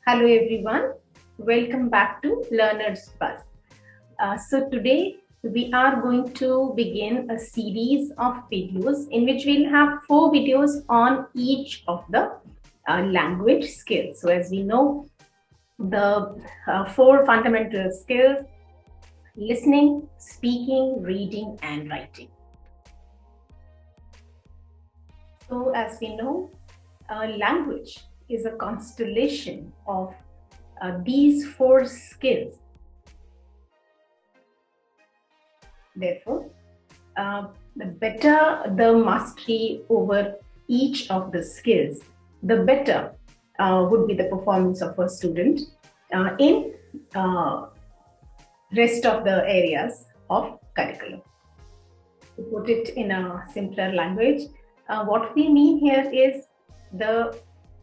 Hello everyone, welcome back to Learner's Buzz. So today we are going to begin a series of videos in which we'll have 4 videos on each of the language skills. So as we know, the 4 fundamental skills: listening, speaking, reading and writing. So as we know, language is a constellation of these 4 skills. Therefore, the better the mastery over each of the skills, the better would be the performance of a student in rest of the areas of curriculum. To put it in a simpler language, what we mean here is the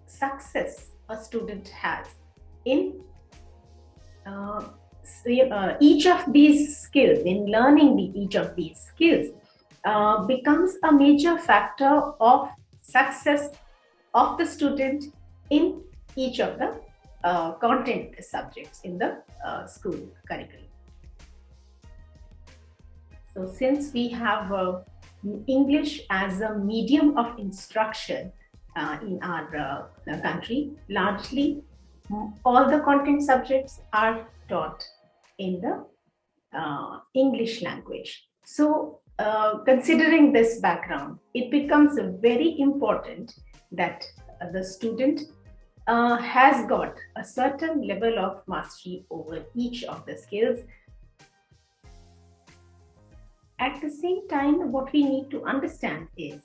success a student has in each of these skills, in learning each of these skills, becomes a major factor of success of the student in each of the content subjects in the school curriculum. So since we have English as a medium of instruction in our country, largely all the content subjects are taught in the English language. So considering this background, it becomes very important that the student has got a certain level of mastery over each of the skills. At the same time, what we need to understand is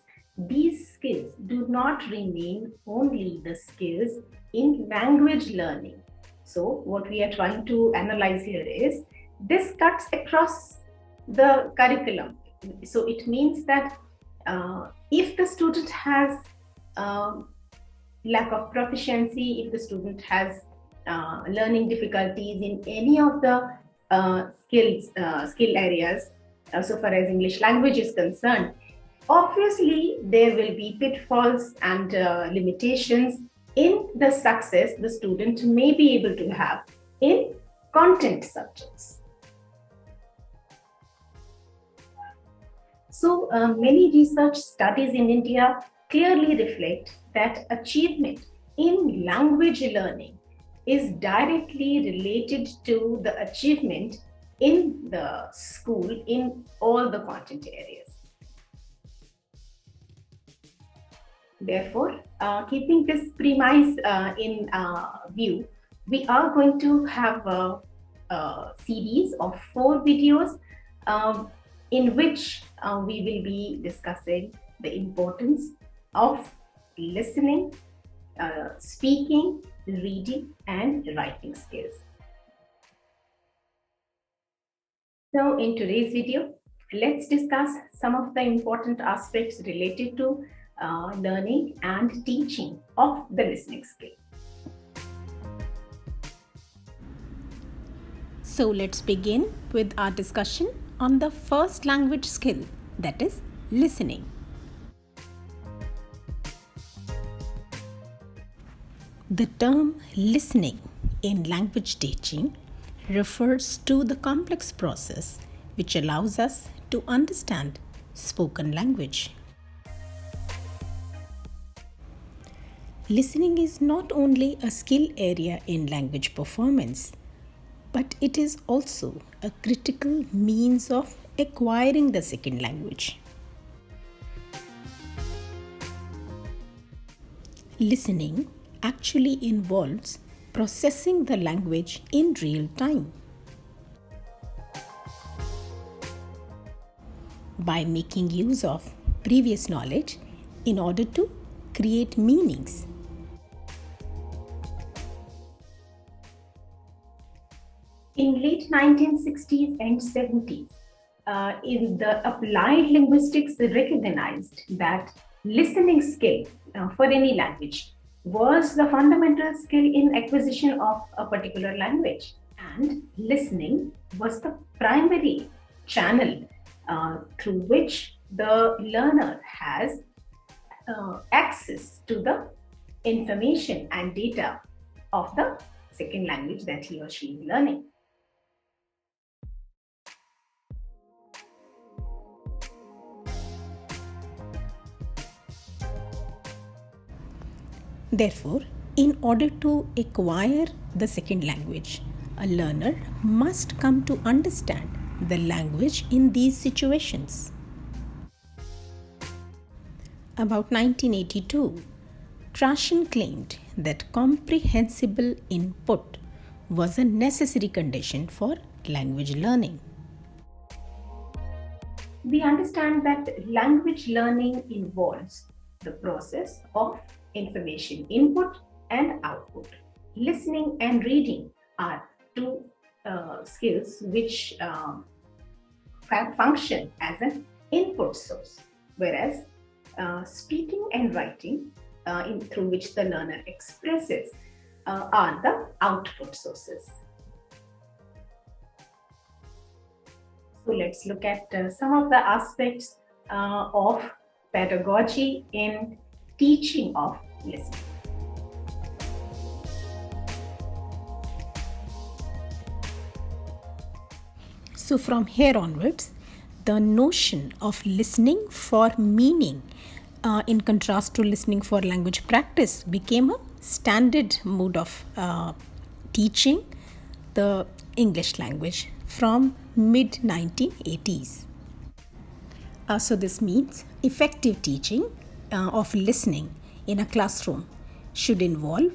these skills do not remain only the skills in language learning. So what we are trying to analyze here is this cuts across the curriculum. So it means that if the student has lack of proficiency, if the student has learning difficulties in any of the skill areas, so far as English language is concerned, obviously there will be pitfalls and limitations in the success the student may be able to have in content subjects. So many research studies in India clearly reflect that achievement in language learning is directly related to the achievement in the school in all the content areas. Therefore, keeping this premise in view, we are going to have a series of 4 videos in which we will be discussing the importance of listening, speaking, reading, and writing skills. So in today's video, let's discuss some of the important aspects related to learning and teaching of the listening skill. So let's begin with our discussion on the first language skill, that is listening. The term listening in language teaching refers to the complex process which allows us to understand spoken language. Listening is not only a skill area in language performance, but it is also a critical means of acquiring the second language. Listening actually involves processing the language in real time. By making use of previous knowledge in order to create meanings. In late 1960s and 70s, in the applied linguistics recognized that listening skill for any language was the fundamental skill in acquisition of a particular language, and listening was the primary channel through which the learner has access to the information and data of the second language that he or she is learning. Therefore, in order to acquire the second language, a learner must come to understand the language in these situations. About 1982, Trashin claimed that comprehensible input was a necessary condition for language learning. We understand that language learning involves the process of information input and output. Listening and reading are two skills which function as an input source, whereas speaking and writing, through which the learner expresses, are the output sources. So let's look at some of the aspects of pedagogy in teaching of listening. So, from here onwards, the notion of listening for meaning, in contrast to listening for language practice, became a standard mode of teaching the English language from mid 1980s. So this means effective teaching of listening in a classroom should involve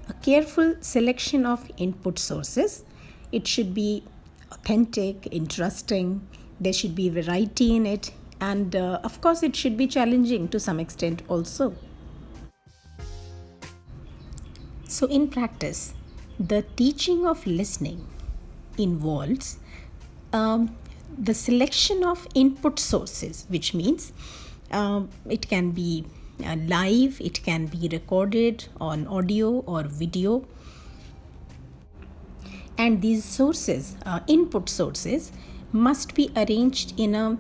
a careful selection of input sources. It should be authentic, interesting, there should be variety in it, and of course it should be challenging to some extent also. So in practice, the teaching of listening involves the selection of input sources, which means it can be live, it can be recorded on audio or video. And these sources, input sources, must be arranged in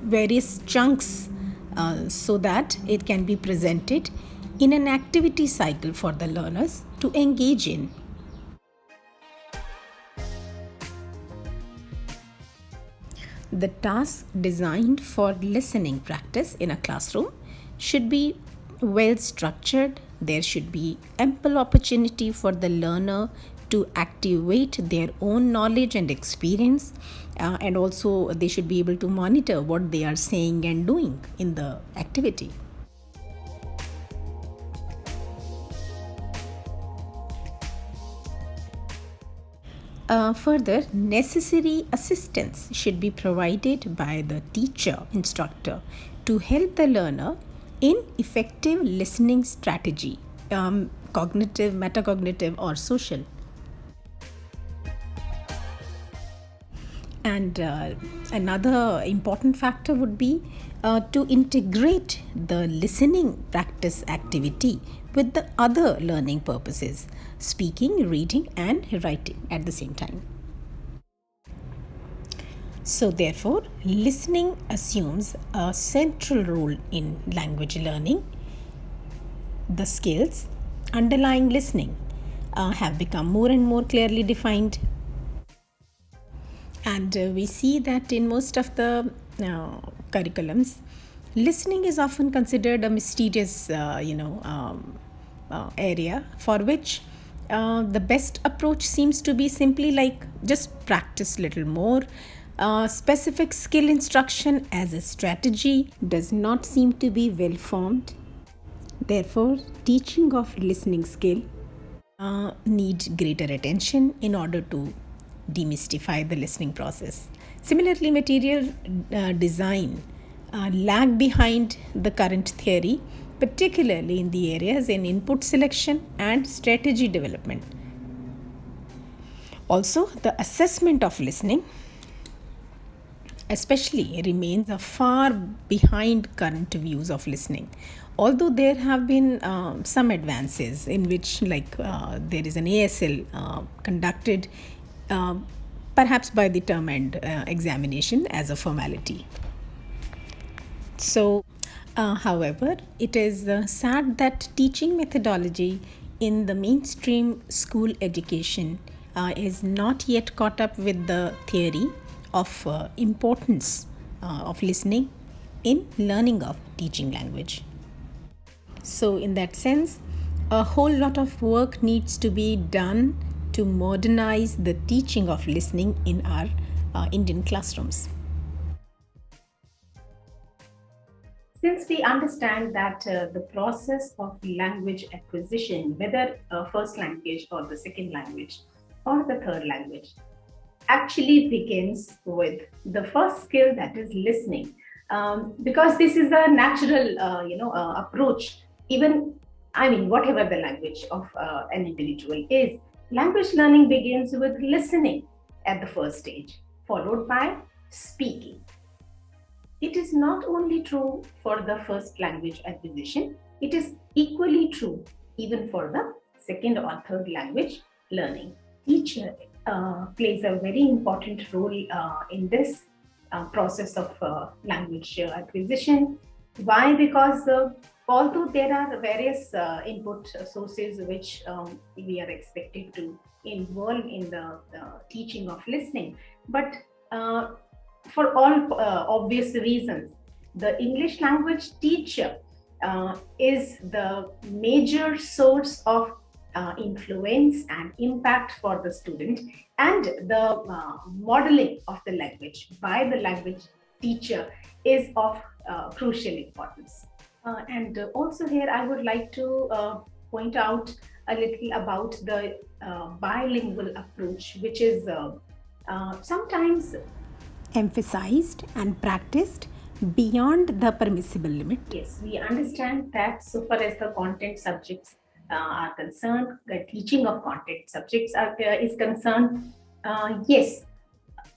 various chunks so that it can be presented in an activity cycle for the learners to engage in. The task designed for listening practice in a classroom should be well structured. There should be ample opportunity for the learner to activate their own knowledge and experience, and also they should be able to monitor what they are saying and doing in the activity. Further, necessary assistance should be provided by the teacher, instructor, to help the learner in effective listening strategy, cognitive, metacognitive, or social. And another important factor would be to integrate the listening practice activity with the other learning purposes, speaking, reading, and writing at the same time. So, therefore, listening assumes a central role in language learning. The skills underlying listening have become more and more clearly defined. And we see that in most of the curriculums, listening is often considered a mysterious, area for which the best approach seems to be simply like just practice little more. Specific skill instruction as a strategy does not seem to be well formed. Therefore, teaching of listening skill needs greater attention in order to demystify the listening process. Similarly, material design lag behind the current theory, particularly in the areas in input selection and strategy development. Also, the assessment of listening especially remains far behind current views of listening. Although there have been some advances in which there is an ASL conducted perhaps by the term and examination as a formality. So, however, it is sad that teaching methodology in the mainstream school education is not yet caught up with the theory of importance of listening in learning of teaching language. So, in that sense, a whole lot of work needs to be done to modernize the teaching of listening in our Indian classrooms. Since we understand that the process of language acquisition, whether first language or the second language or the third language, actually begins with the first skill, that is listening. Because this is a natural, approach. Even, whatever the language of an individual is, language learning begins with listening at the first stage, followed by speaking. It is not only true for the first language acquisition, it is equally true even for the second or third language learning. Teacher plays a very important role in this process of language acquisition. Why? Because although there are various input sources which we are expected to involve in the teaching of listening, but for all obvious reasons, the English language teacher is the major source of influence and impact for the student, and the modeling of the language by the language teacher is of crucial importance. And also here I would like to point out a little about the bilingual approach, which is sometimes emphasized and practiced beyond the permissible limit. Yes, we understand that so far as the content subjects are concerned, the teaching of content subjects is concerned, yes,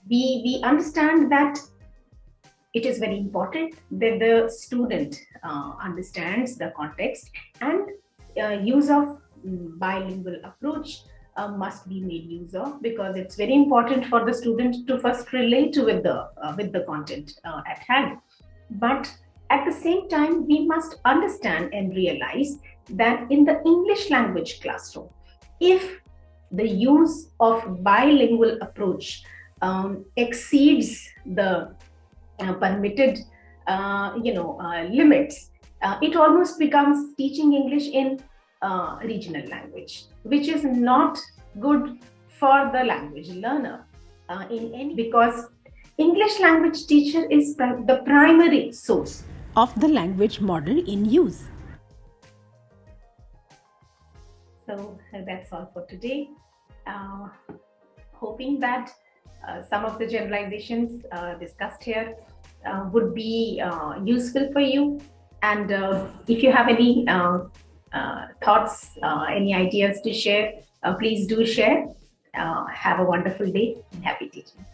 we understand that it is very important that the student understands the context, and use of bilingual approach must be made use of, because it's very important for the student to first relate with the content at hand. But at the same time, we must understand and realize that in the English language classroom, if the use of bilingual approach exceeds the permitted limits, it almost becomes teaching English in regional language, which is not good for the language learner because English language teacher is the primary source of the language model in use. So that's all for today. Hoping that some of the generalizations discussed here would be useful for you. And if you have any thoughts, any ideas to share, please do share. Have a wonderful day and happy teaching.